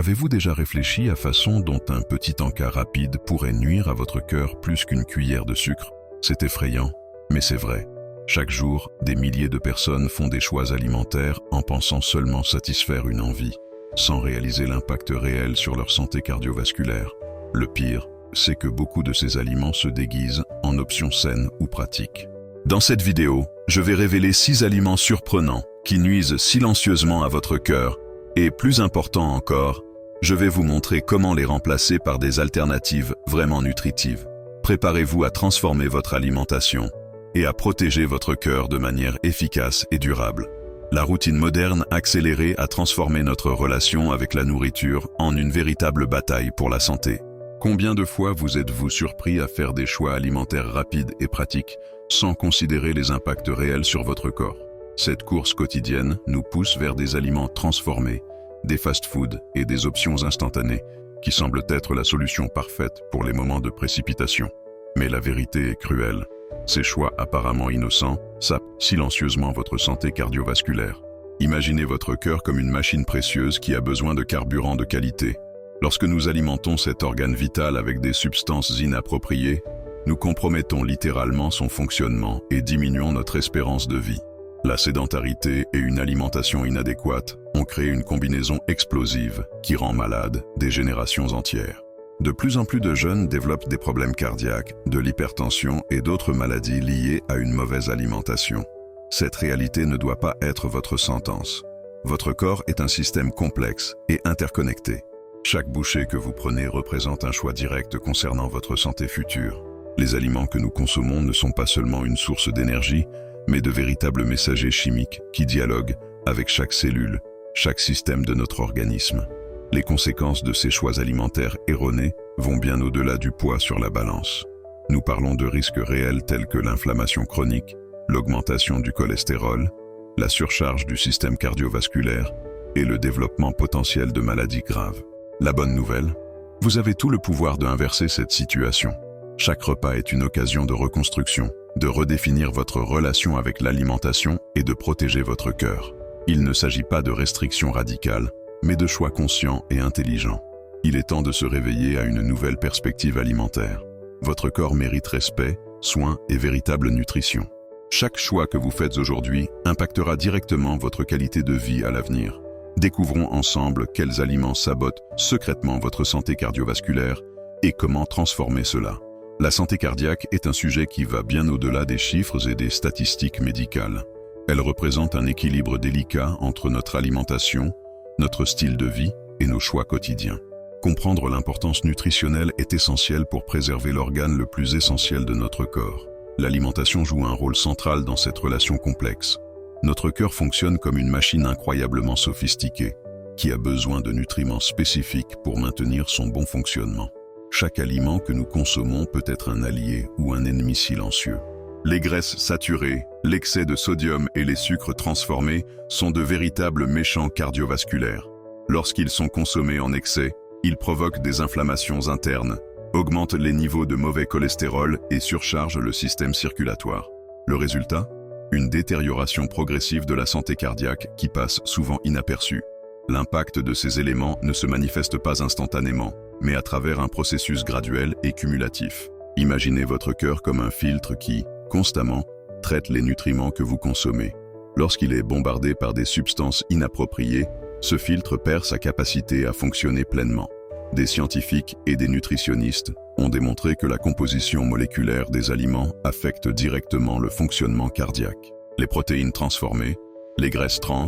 Avez-vous déjà réfléchi à la façon dont un petit encas rapide pourrait nuire à votre cœur plus qu'une cuillère de sucre? C'est effrayant, mais c'est vrai. Chaque jour, des milliers de personnes font des choix alimentaires en pensant seulement satisfaire une envie, sans réaliser l'impact réel sur leur santé cardiovasculaire. Le pire, c'est que beaucoup de ces aliments se déguisent en options saines ou pratiques. Dans cette vidéo, je vais révéler 6 aliments surprenants qui nuisent silencieusement à votre cœur et, plus important encore, je vais vous montrer comment les remplacer par des alternatives vraiment nutritives. Préparez-vous à transformer votre alimentation et à protéger votre cœur de manière efficace et durable. La routine moderne accélérée a transformé notre relation avec la nourriture en une véritable bataille pour la santé. Combien de fois vous êtes-vous surpris à faire des choix alimentaires rapides et pratiques sans considérer les impacts réels sur votre corps? Cette course quotidienne nous pousse vers des aliments transformés, des fast-foods et des options instantanées qui semblent être la solution parfaite pour les moments de précipitation. Mais la vérité est cruelle. Ces choix apparemment innocents sapent silencieusement votre santé cardiovasculaire. Imaginez votre cœur comme une machine précieuse qui a besoin de carburant de qualité. Lorsque nous alimentons cet organe vital avec des substances inappropriées, nous compromettons littéralement son fonctionnement et diminuons notre espérance de vie. La sédentarité et une alimentation inadéquate ont créé une combinaison explosive qui rend malade des générations entières. De plus en plus de jeunes développent des problèmes cardiaques, de l'hypertension et d'autres maladies liées à une mauvaise alimentation. Cette réalité ne doit pas être votre sentence. Votre corps est un système complexe et interconnecté. Chaque bouchée que vous prenez représente un choix direct concernant votre santé future. Les aliments que nous consommons ne sont pas seulement une source d'énergie, mais de véritables messagers chimiques qui dialoguent avec chaque cellule, chaque système de notre organisme. Les conséquences de ces choix alimentaires erronés vont bien au-delà du poids sur la balance. Nous parlons de risques réels tels que l'inflammation chronique, l'augmentation du cholestérol, la surcharge du système cardiovasculaire et le développement potentiel de maladies graves. La bonne nouvelle, vous avez tout le pouvoir d'inverser cette situation. Chaque repas est une occasion de reconstruction, de redéfinir votre relation avec l'alimentation et de protéger votre cœur. Il ne s'agit pas de restrictions radicales, mais de choix conscients et intelligents. Il est temps de se réveiller à une nouvelle perspective alimentaire. Votre corps mérite respect, soins et véritable nutrition. Chaque choix que vous faites aujourd'hui impactera directement votre qualité de vie à l'avenir. Découvrons ensemble quels aliments sabotent secrètement votre santé cardiovasculaire et comment transformer cela. La santé cardiaque est un sujet qui va bien au-delà des chiffres et des statistiques médicales. Elle représente un équilibre délicat entre notre alimentation, notre style de vie et nos choix quotidiens. Comprendre l'importance nutritionnelle est essentiel pour préserver l'organe le plus essentiel de notre corps. L'alimentation joue un rôle central dans cette relation complexe. Notre cœur fonctionne comme une machine incroyablement sophistiquée, qui a besoin de nutriments spécifiques pour maintenir son bon fonctionnement. Chaque aliment que nous consommons peut être un allié ou un ennemi silencieux. Les graisses saturées, l'excès de sodium et les sucres transformés sont de véritables méchants cardiovasculaires. Lorsqu'ils sont consommés en excès, ils provoquent des inflammations internes, augmentent les niveaux de mauvais cholestérol et surchargent le système circulatoire. Le résultat? Une détérioration progressive de la santé cardiaque qui passe souvent inaperçue. L'impact de ces éléments ne se manifeste pas instantanément, mais à travers un processus graduel et cumulatif. Imaginez votre cœur comme un filtre qui, constamment, traite les nutriments que vous consommez. Lorsqu'il est bombardé par des substances inappropriées, ce filtre perd sa capacité à fonctionner pleinement. Des scientifiques et des nutritionnistes ont démontré que la composition moléculaire des aliments affecte directement le fonctionnement cardiaque. Les protéines transformées, les graisses trans,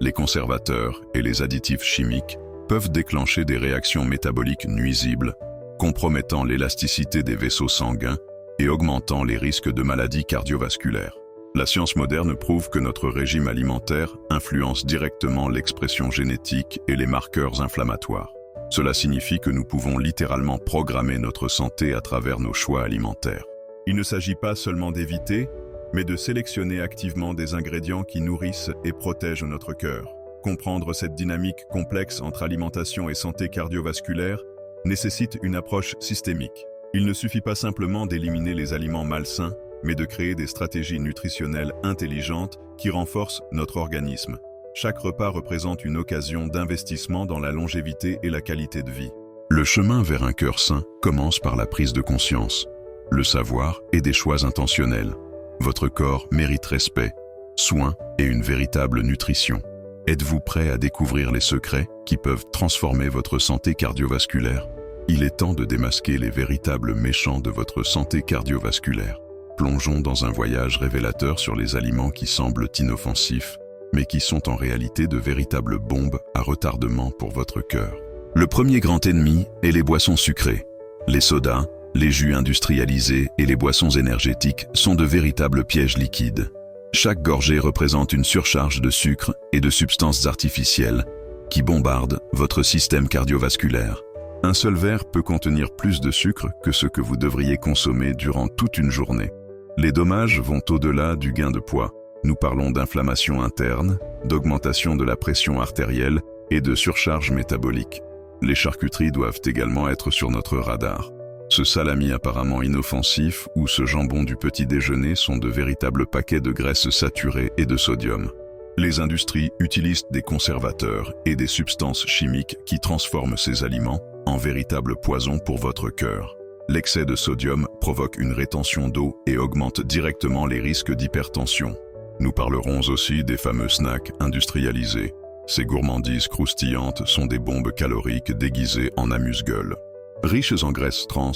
les conservateurs et les additifs chimiques peuvent déclencher des réactions métaboliques nuisibles, compromettant l'élasticité des vaisseaux sanguins et augmentant les risques de maladies cardiovasculaires. La science moderne prouve que notre régime alimentaire influence directement l'expression génétique et les marqueurs inflammatoires. Cela signifie que nous pouvons littéralement programmer notre santé à travers nos choix alimentaires. Il ne s'agit pas seulement d'éviter, mais de sélectionner activement des ingrédients qui nourrissent et protègent notre cœur. Comprendre cette dynamique complexe entre alimentation et santé cardiovasculaire nécessite une approche systémique. Il ne suffit pas simplement d'éliminer les aliments malsains, mais de créer des stratégies nutritionnelles intelligentes qui renforcent notre organisme. Chaque repas représente une occasion d'investissement dans la longévité et la qualité de vie. Le chemin vers un cœur sain commence par la prise de conscience, le savoir et des choix intentionnels. Votre corps mérite respect, soins et une véritable nutrition. Êtes-vous prêt à découvrir les secrets qui peuvent transformer votre santé cardiovasculaire? Il est temps de démasquer les véritables méchants de votre santé cardiovasculaire. Plongeons dans un voyage révélateur sur les aliments qui semblent inoffensifs, mais qui sont en réalité de véritables bombes à retardement pour votre cœur. Le premier grand ennemi est les boissons sucrées. Les sodas, les jus industrialisés et les boissons énergétiques sont de véritables pièges liquides. Chaque gorgée représente une surcharge de sucre et de substances artificielles qui bombardent votre système cardiovasculaire. Un seul verre peut contenir plus de sucre que ce que vous devriez consommer durant toute une journée. Les dommages vont au-delà du gain de poids. Nous parlons d'inflammation interne, d'augmentation de la pression artérielle et de surcharge métabolique. Les charcuteries doivent également être sur notre radar. Ce salami apparemment inoffensif ou ce jambon du petit déjeuner sont de véritables paquets de graisses saturées et de sodium. Les industries utilisent des conservateurs et des substances chimiques qui transforment ces aliments en véritables poisons pour votre cœur. L'excès de sodium provoque une rétention d'eau et augmente directement les risques d'hypertension. Nous parlerons aussi des fameux snacks industrialisés. Ces gourmandises croustillantes sont des bombes caloriques déguisées en amuse-gueule. Riches en graisses trans,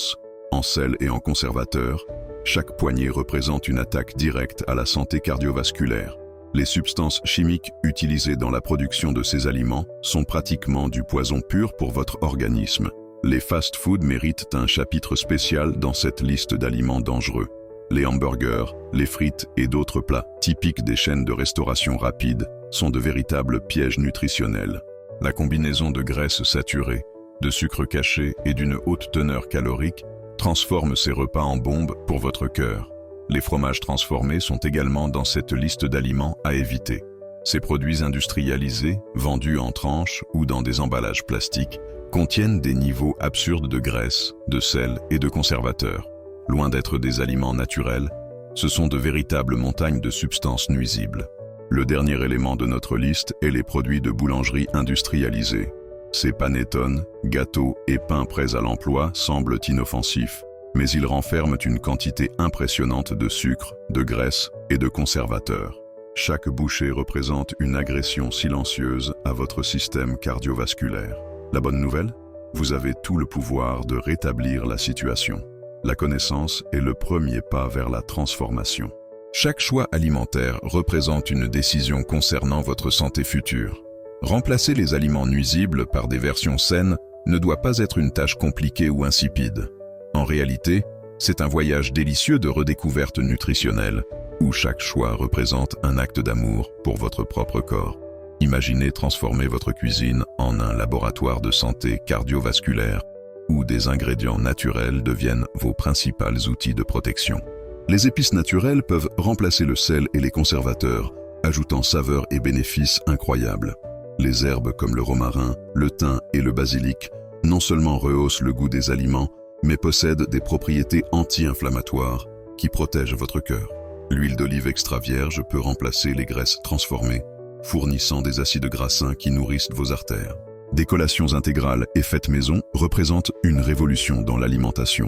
en sel et en conservateurs, chaque poignée représente une attaque directe à la santé cardiovasculaire. Les substances chimiques utilisées dans la production de ces aliments sont pratiquement du poison pur pour votre organisme. Les fast-foods méritent un chapitre spécial dans cette liste d'aliments dangereux. Les hamburgers, les frites et d'autres plats typiques des chaînes de restauration rapide sont de véritables pièges nutritionnels. La combinaison de graisses saturées, de sucre caché et d'une haute teneur calorique transforme ces repas en bombes pour votre cœur. Les fromages transformés sont également dans cette liste d'aliments à éviter. Ces produits industrialisés, vendus en tranches ou dans des emballages plastiques, contiennent des niveaux absurdes de graisse, de sel et de conservateurs. Loin d'être des aliments naturels, ce sont de véritables montagnes de substances nuisibles. Le dernier élément de notre liste est les produits de boulangerie industrialisés. Ces panettones, gâteaux et pains prêts à l'emploi semblent inoffensifs, mais ils renferment une quantité impressionnante de sucre, de graisse et de conservateurs. Chaque bouchée représente une agression silencieuse à votre système cardiovasculaire. La bonne nouvelle? Vous avez tout le pouvoir de rétablir la situation. La connaissance est le premier pas vers la transformation. Chaque choix alimentaire représente une décision concernant votre santé future. Remplacer les aliments nuisibles par des versions saines ne doit pas être une tâche compliquée ou insipide. En réalité, c'est un voyage délicieux de redécouverte nutritionnelle, où chaque choix représente un acte d'amour pour votre propre corps. Imaginez transformer votre cuisine en un laboratoire de santé cardiovasculaire, où des ingrédients naturels deviennent vos principaux outils de protection. Les épices naturelles peuvent remplacer le sel et les conservateurs, ajoutant saveur et bénéfices incroyables. Les herbes comme le romarin, le thym et le basilic non seulement rehaussent le goût des aliments, mais possèdent des propriétés anti-inflammatoires qui protègent votre cœur. L'huile d'olive extra vierge peut remplacer les graisses transformées, fournissant des acides gras sains qui nourrissent vos artères. Des collations intégrales et faites maison représentent une révolution dans l'alimentation.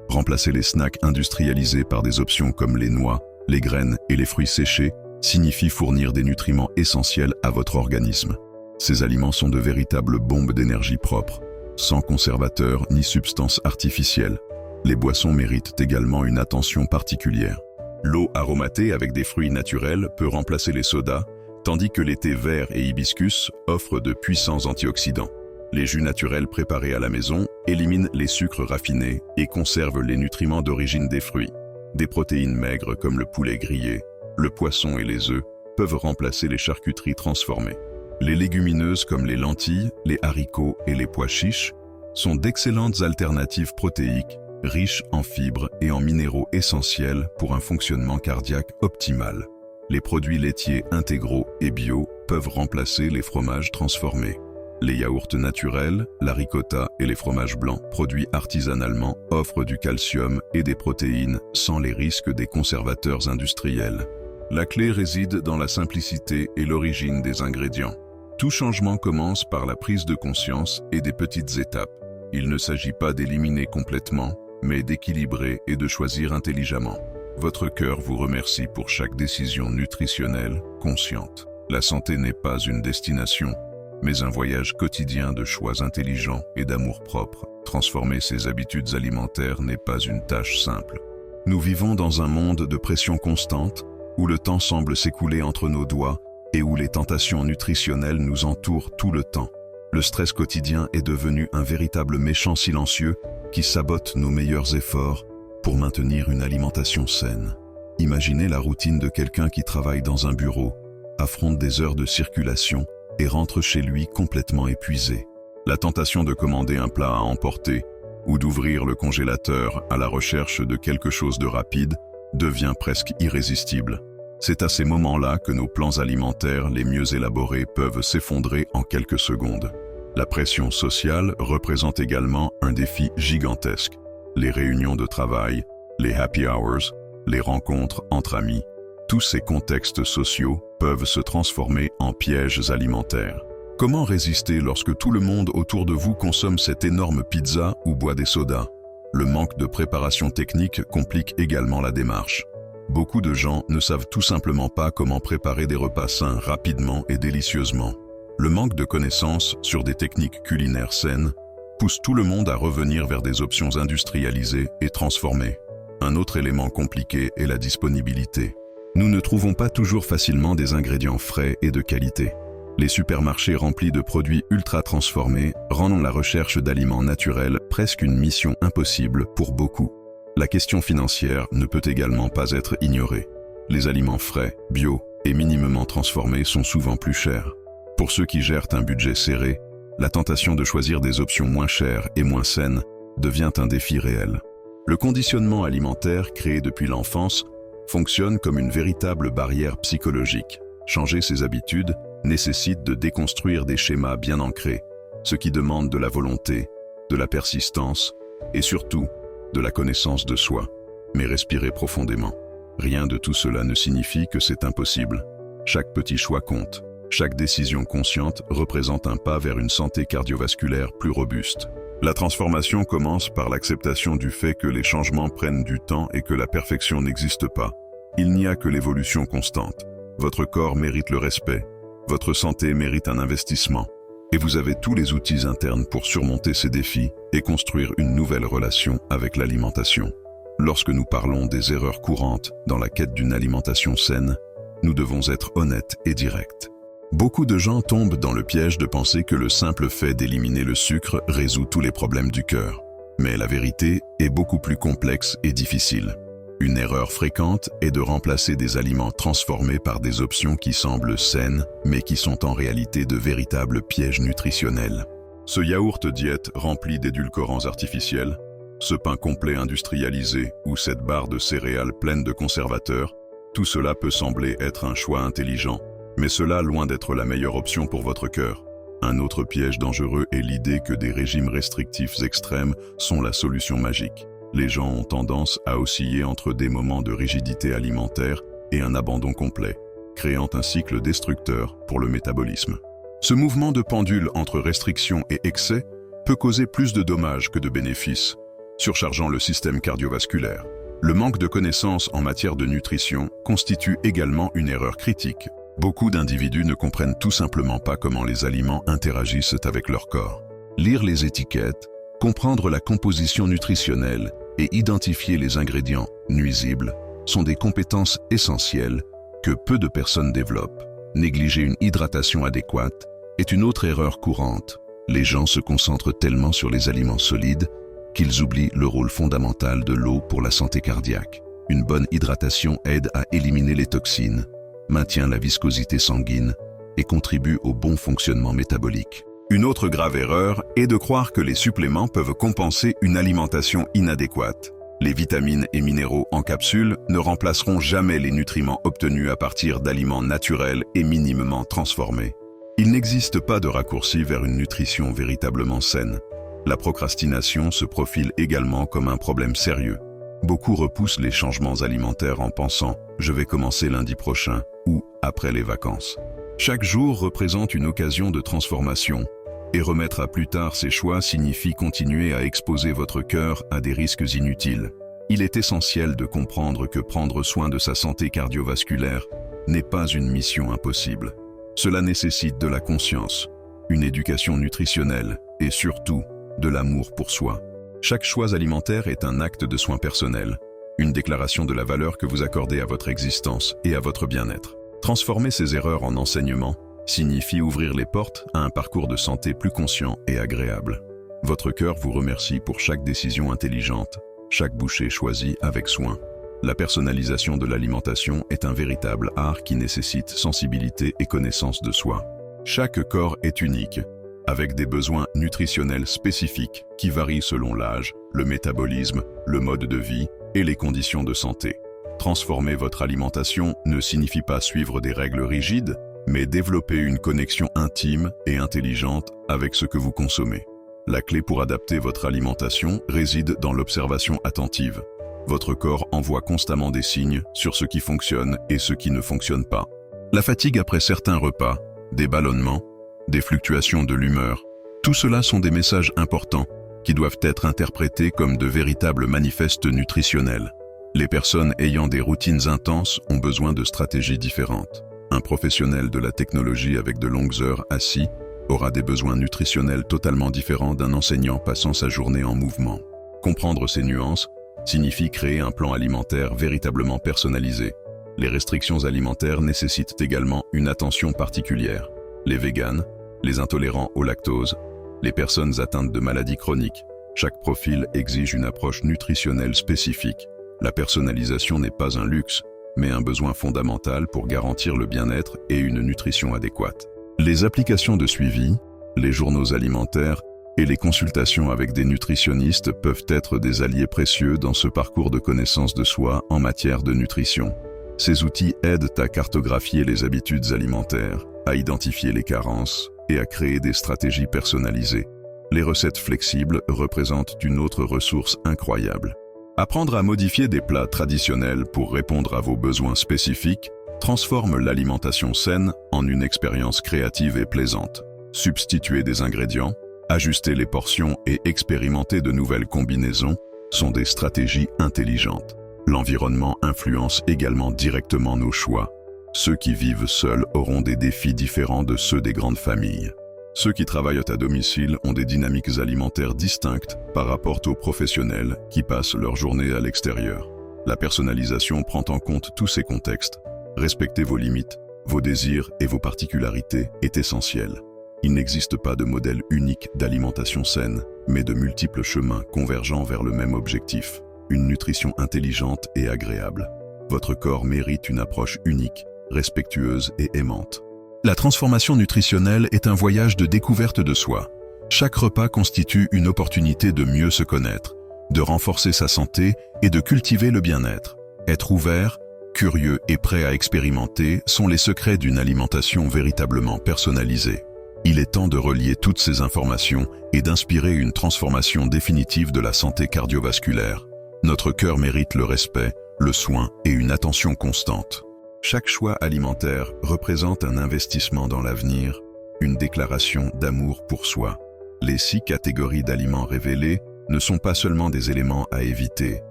Remplacer les snacks industrialisés par des options comme les noix, les graines et les fruits séchés signifie fournir des nutriments essentiels à votre organisme. Ces aliments sont de véritables bombes d'énergie propre, sans conservateurs ni substances artificielles. Les boissons méritent également une attention particulière. L'eau aromatée avec des fruits naturels peut remplacer les sodas, tandis que les thés verts et hibiscus offrent de puissants antioxydants. Les jus naturels préparés à la maison éliminent les sucres raffinés et conservent les nutriments d'origine des fruits. Des protéines maigres comme le poulet grillé, le poisson et les œufs peuvent remplacer les charcuteries transformées. Les légumineuses comme les lentilles, les haricots et les pois chiches sont d'excellentes alternatives protéiques, riches en fibres et en minéraux essentiels pour un fonctionnement cardiaque optimal. Les produits laitiers intégraux et bio peuvent remplacer les fromages transformés. Les yaourts naturels, la ricotta et les fromages blancs produits artisanalement offrent du calcium et des protéines sans les risques des conservateurs industriels. La clé réside dans la simplicité et l'origine des ingrédients. Tout changement commence par la prise de conscience et des petites étapes. Il ne s'agit pas d'éliminer complètement, mais d'équilibrer et de choisir intelligemment. Votre cœur vous remercie pour chaque décision nutritionnelle consciente. La santé n'est pas une destination, mais un voyage quotidien de choix intelligents et d'amour-propre. Transformer ses habitudes alimentaires n'est pas une tâche simple. Nous vivons dans un monde de pression constante, où le temps semble s'écouler entre nos doigts et où les tentations nutritionnelles nous entourent tout le temps. Le stress quotidien est devenu un véritable méchant silencieux qui sabote nos meilleurs efforts pour maintenir une alimentation saine. Imaginez la routine de quelqu'un qui travaille dans un bureau, affronte des heures de circulation et rentre chez lui complètement épuisé. La tentation de commander un plat à emporter ou d'ouvrir le congélateur à la recherche de quelque chose de rapide devient presque irrésistible. C'est à ces moments-là que nos plans alimentaires les mieux élaborés peuvent s'effondrer en quelques secondes. La pression sociale représente également un défi gigantesque. Les réunions de travail, les happy hours, les rencontres entre amis, tous ces contextes sociaux peuvent se transformer en pièges alimentaires. Comment résister lorsque tout le monde autour de vous consomme cette énorme pizza ou boit des sodas? Le manque de préparation technique complique également la démarche. Beaucoup de gens ne savent tout simplement pas comment préparer des repas sains rapidement et délicieusement. Le manque de connaissances sur des techniques culinaires saines pousse tout le monde à revenir vers des options industrialisées et transformées. Un autre élément compliqué est la disponibilité. Nous ne trouvons pas toujours facilement des ingrédients frais et de qualité. Les supermarchés remplis de produits ultra transformés rendent la recherche d'aliments naturels presque une mission impossible pour beaucoup. La question financière ne peut également pas être ignorée. Les aliments frais, bio et minimement transformés sont souvent plus chers. Pour ceux qui gèrent un budget serré, la tentation de choisir des options moins chères et moins saines devient un défi réel. Le conditionnement alimentaire créé depuis l'enfance fonctionne comme une véritable barrière psychologique. Changer ses habitudes nécessite de déconstruire des schémas bien ancrés, ce qui demande de la volonté, de la persistance et surtout de la connaissance de soi. Mais respirez profondément. Rien de tout cela ne signifie que c'est impossible. Chaque petit choix compte. Chaque décision consciente représente un pas vers une santé cardiovasculaire plus robuste. La transformation commence par l'acceptation du fait que les changements prennent du temps et que la perfection n'existe pas. Il n'y a que l'évolution constante. Votre corps mérite le respect. Votre santé mérite un investissement. Et vous avez tous les outils internes pour surmonter ces défis et construire une nouvelle relation avec l'alimentation. Lorsque nous parlons des erreurs courantes dans la quête d'une alimentation saine, nous devons être honnêtes et directs. Beaucoup de gens tombent dans le piège de penser que le simple fait d'éliminer le sucre résout tous les problèmes du cœur. Mais la vérité est beaucoup plus complexe et difficile. Une erreur fréquente est de remplacer des aliments transformés par des options qui semblent saines, mais qui sont en réalité de véritables pièges nutritionnels. Ce yaourt diète rempli d'édulcorants artificiels, ce pain complet industrialisé ou cette barre de céréales pleine de conservateurs, tout cela peut sembler être un choix intelligent, mais cela loin d'être la meilleure option pour votre cœur. Un autre piège dangereux est l'idée que des régimes restrictifs extrêmes sont la solution magique. Les gens ont tendance à osciller entre des moments de rigidité alimentaire et un abandon complet, créant un cycle destructeur pour le métabolisme. Ce mouvement de pendule entre restriction et excès peut causer plus de dommages que de bénéfices, surchargeant le système cardiovasculaire. Le manque de connaissances en matière de nutrition constitue également une erreur critique. Beaucoup d'individus ne comprennent tout simplement pas comment les aliments interagissent avec leur corps. Lire les étiquettes, comprendre la composition nutritionnelle et identifier les ingrédients nuisibles sont des compétences essentielles que peu de personnes développent. Négliger une hydratation adéquate est une autre erreur courante. Les gens se concentrent tellement sur les aliments solides qu'ils oublient le rôle fondamental de l'eau pour la santé cardiaque. Une bonne hydratation aide à éliminer les toxines, maintient la viscosité sanguine et contribue au bon fonctionnement métabolique. Une autre grave erreur est de croire que les suppléments peuvent compenser une alimentation inadéquate. Les vitamines et minéraux en capsule ne remplaceront jamais les nutriments obtenus à partir d'aliments naturels et minimement transformés. Il n'existe pas de raccourci vers une nutrition véritablement saine. La procrastination se profile également comme un problème sérieux. Beaucoup repoussent les changements alimentaires en pensant « je vais commencer lundi prochain » ou « après les vacances ». Chaque jour représente une occasion de transformation, et remettre à plus tard ces choix signifie continuer à exposer votre cœur à des risques inutiles. Il est essentiel de comprendre que prendre soin de sa santé cardiovasculaire n'est pas une mission impossible. Cela nécessite de la conscience, une éducation nutritionnelle et surtout de l'amour pour soi. Chaque choix alimentaire est un acte de soin personnel, une déclaration de la valeur que vous accordez à votre existence et à votre bien-être. Transformer ces erreurs en enseignement signifie ouvrir les portes à un parcours de santé plus conscient et agréable. Votre cœur vous remercie pour chaque décision intelligente, chaque bouchée choisie avec soin. La personnalisation de l'alimentation est un véritable art qui nécessite sensibilité et connaissance de soi. Chaque corps est unique, avec des besoins nutritionnels spécifiques qui varient selon l'âge, le métabolisme, le mode de vie et les conditions de santé. Transformer votre alimentation ne signifie pas suivre des règles rigides, mais développer une connexion intime et intelligente avec ce que vous consommez. La clé pour adapter votre alimentation réside dans l'observation attentive. Votre corps envoie constamment des signes sur ce qui fonctionne et ce qui ne fonctionne pas. La fatigue après certains repas, des ballonnements, des fluctuations de l'humeur, tout cela sont des messages importants qui doivent être interprétés comme de véritables manifestes nutritionnels. Les personnes ayant des routines intenses ont besoin de stratégies différentes. Un professionnel de la technologie avec de longues heures assis aura des besoins nutritionnels totalement différents d'un enseignant passant sa journée en mouvement. Comprendre ces nuances signifie créer un plan alimentaire véritablement personnalisé. Les restrictions alimentaires nécessitent également une attention particulière. Les véganes, les intolérants au lactose, les personnes atteintes de maladies chroniques, chaque profil exige une approche nutritionnelle spécifique. La personnalisation n'est pas un luxe, mais un besoin fondamental pour garantir le bien-être et une nutrition adéquate. Les applications de suivi, les journaux alimentaires et les consultations avec des nutritionnistes peuvent être des alliés précieux dans ce parcours de connaissance de soi en matière de nutrition. Ces outils aident à cartographier les habitudes alimentaires, à identifier les carences et à créer des stratégies personnalisées. Les recettes flexibles représentent une autre ressource incroyable. Apprendre à modifier des plats traditionnels pour répondre à vos besoins spécifiques transforme l'alimentation saine en une expérience créative et plaisante. Substituer des ingrédients, ajuster les portions et expérimenter de nouvelles combinaisons sont des stratégies intelligentes. L'environnement influence également directement nos choix. Ceux qui vivent seuls auront des défis différents de ceux des grandes familles. Ceux qui travaillent à domicile ont des dynamiques alimentaires distinctes par rapport aux professionnels qui passent leur journée à l'extérieur. La personnalisation prend en compte tous ces contextes. Respecter vos limites, vos désirs et vos particularités est essentiel. Il n'existe pas de modèle unique d'alimentation saine, mais de multiples chemins convergeant vers le même objectif, une nutrition intelligente et agréable. Votre corps mérite une approche unique, respectueuse et aimante. La transformation nutritionnelle est un voyage de découverte de soi. Chaque repas constitue une opportunité de mieux se connaître, de renforcer sa santé et de cultiver le bien-être. Être ouvert, curieux et prêt à expérimenter sont les secrets d'une alimentation véritablement personnalisée. Il est temps de relier toutes ces informations et d'inspirer une transformation définitive de la santé cardiovasculaire. Notre cœur mérite le respect, le soin et une attention constante. Chaque choix alimentaire représente un investissement dans l'avenir, une déclaration d'amour pour soi. Les 6 catégories d'aliments révélées ne sont pas seulement des éléments à éviter,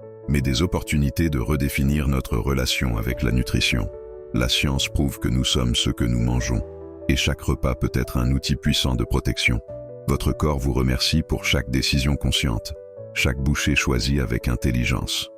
mais des opportunités de redéfinir notre relation avec la nutrition. La science prouve que nous sommes ce que nous mangeons, et chaque repas peut être un outil puissant de protection. Votre corps vous remercie pour chaque décision consciente, chaque bouchée choisie avec intelligence.